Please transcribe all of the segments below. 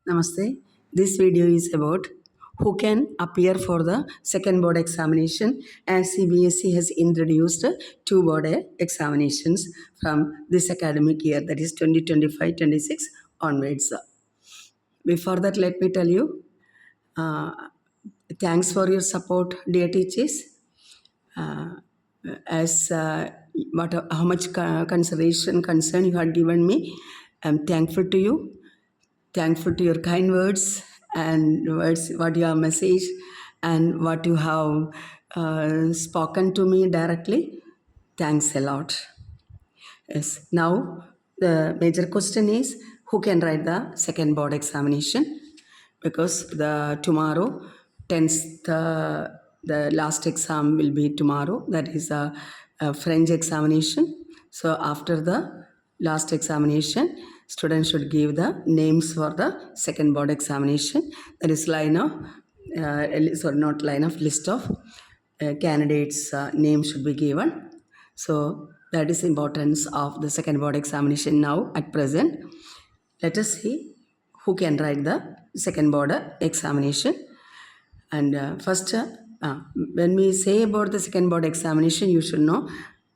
Namaste. This video is about who can appear for the second board examination, as CBSE has introduced two board examinations from this academic year, that is 2025-26 onwards. Before that, let me tell you, uh, thanks for your support, dear teachers. As how much concern you had given me, I'm thankful to you. Thankful to your kind words and words, what you have messaged and what you have spoken to me directly. Thanks a lot. Yes. Now, the major question is who can write the second board examination? Because tomorrow, 10th, the last exam will be tomorrow. That is a French examination. So after the last examination, students should give the names for the second board examination. That is list of candidates' names should be given. So that is importance of the second board examination now at present. Let us see who can write the second board examination. And first, when we say about the second board examination, you should know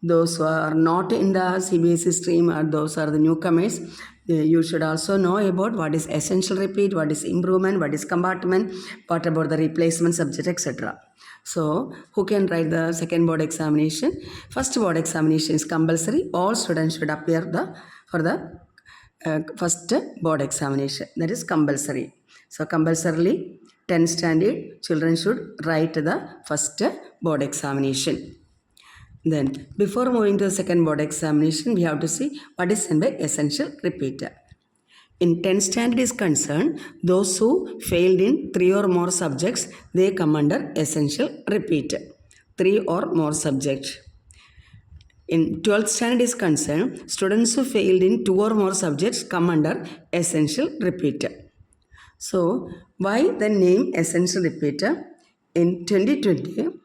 those who are not in the CBSE stream or those are the newcomers. You should also know about what is essential repeat, what is improvement, what is compartment, what about the replacement subject, etc. So, who can write the second board examination? First board examination is compulsory. All students should appear for the first board examination. That is compulsory. So, compulsorily 10th standard children should write the first board examination. Then, before moving to the second board examination, we have to see what is meant by essential repeat. In 10th standard is concerned, those who failed in 3 or more subjects, they come under essential repeat. 3 or more subjects. In 12th standard is concerned, students who failed in 2 or more subjects come under essential repeat. So, why the name essential repeat? In 2020,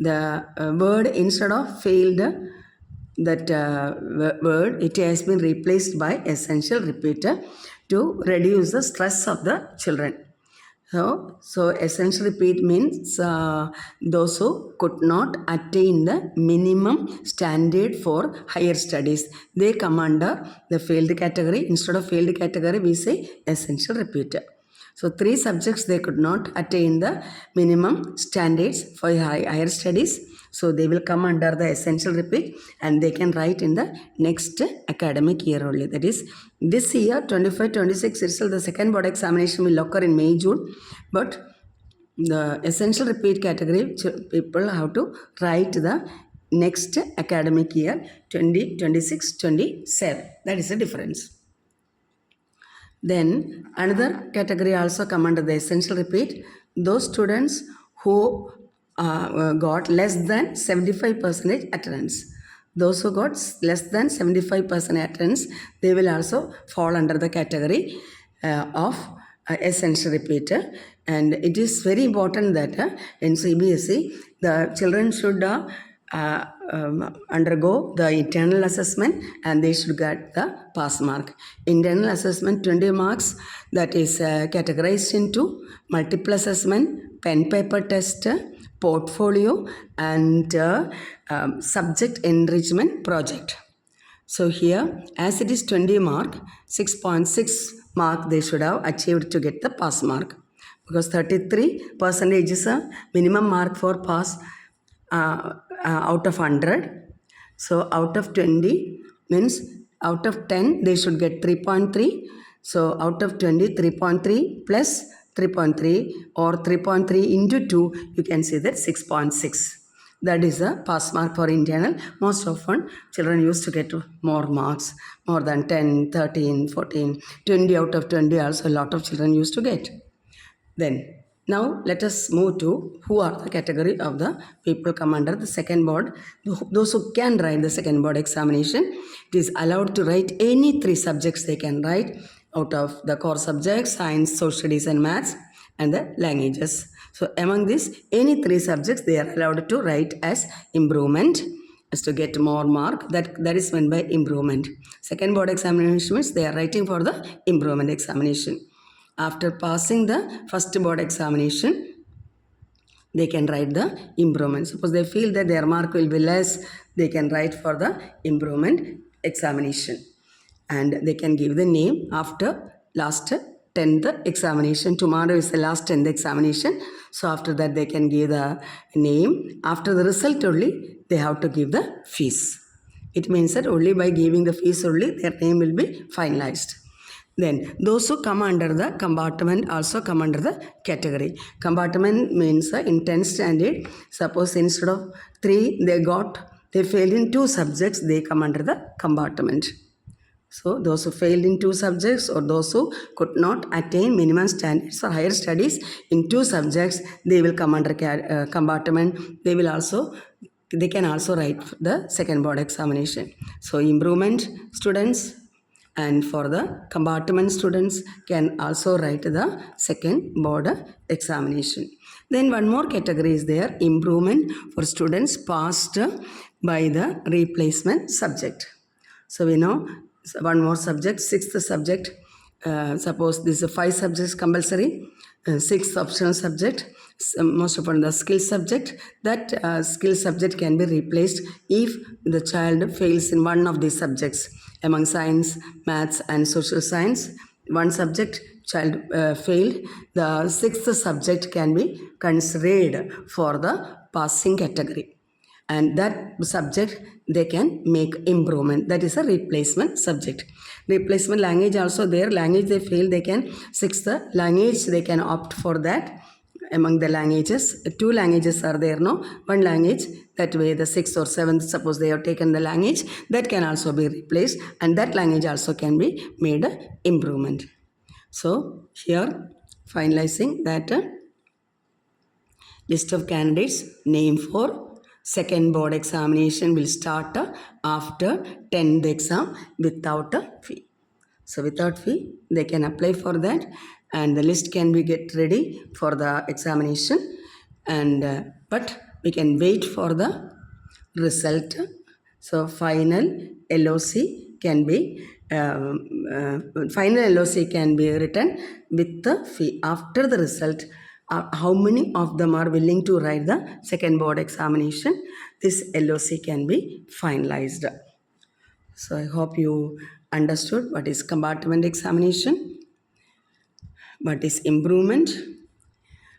the word instead of failed, that word, it has been replaced by essential repeat to reduce the stress of the children. So essential repeat means those who could not attain the minimum standard for higher studies. They come under the failed category. Instead of failed category, we say essential repeat. So 3 subjects they could not attain the minimum standards for higher studies. So they will come under the essential repeat and they can write in the next academic year only. That is, this year 25-26 itself the second board examination will occur in May, June. But the essential repeat category people have to write the next academic year 2026-27. That is the difference. Then another category also come under the essential repeat. Those students who got less than 75% attendance. Those who got less than 75% attendance, they will also fall under the category of essential repeat. And it is very important that in CBSE, the children should undergo the internal assessment and they should get the pass mark. Internal assessment 20 marks, that is categorized into multiple assessment, pen paper test, portfolio and subject enrichment project. So here, as it is 20 mark, 6.6 mark they should have achieved to get the pass mark. Because 33% is a minimum mark for pass out of 100. So out of 20 means out of 10 they should get 3.3. So out of 20, 3.3 plus 3.3 or 3.3 into 2, you can see that 6.6. That is a pass mark for internal. Most often children used to get more marks, more than 10, 13, 14, 20 out of 20 also a lot of children used to get. Then now let us move to who are the category of the people come under the second board. Those who can write the second board examination, it is allowed to write any 3 subjects they can write out of the core subjects, science, social studies and maths and the languages. So among these, any 3 subjects they are allowed to write as improvement, as to get more mark. That is meant by improvement. Second board examination means they are writing for the improvement examination. after passing the first board examination, they can write the improvement. Suppose they feel that their mark will be less, they can write for the improvement examination. And they can give the name after last 10th examination. Tomorrow is the last 10th examination. So after that they can give the name. After the result only, they have to give the fees. It means that only by giving the fees only, their name will be finalized. Then those who come under the compartment also come under the category. Compartment means in 10th standard, suppose instead of 3 they failed in 2 subjects, they come under the compartment. So those who failed in 2 subjects or those who could not attain minimum standards or higher studies in 2 subjects, they will come under compartment. They can also write the second board examination. So improvement students and for the compartment students can also write the second board examination. Then one more category is there, improvement for students passed by the replacement subject. So we know one more subject, 6th subject. Suppose this is 5 subjects compulsory, 6th optional subject, most important the skill subject. That skill subject can be replaced if the child fails in one of these subjects. Among science, maths and social science, one subject child failed, the 6th subject can be considered for the passing category. And that subject they can make improvement. That is a replacement subject. Replacement language also there. Language they fail, they can 6th language they can opt for that. Among the languages, 2 languages are there, no? One language, that way the 6th or 7th, suppose they have taken the language, that can also be replaced and that language also can be made improvement. So here finalizing that list of candidates name for second board examination will start after 10th exam without a fee. So without fee, they can apply for that and the list can be get ready for the examination. And but we can wait for the result. So final LOC can be written with the fee after the result. How many of them are willing to write the second board examination? This LOC can be finalized. So I hope you understood what is compartment examination, what is improvement,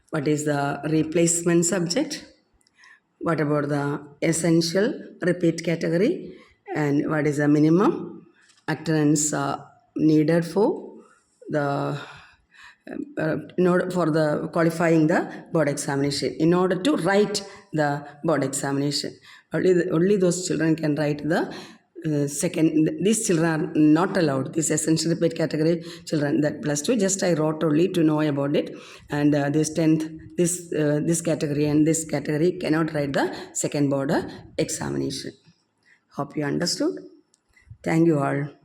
what is the replacement subject, what about the essential repeat category, and what is the minimum attendance needed for the in order for the qualifying the board examination, in order to write the board examination. Only those children can write the second. These children are not allowed, this essential repeat category children, that +2 just I wrote only to know about it. And this 10th, this category and this category cannot write the second board examination. Hope you understood. Thank you all.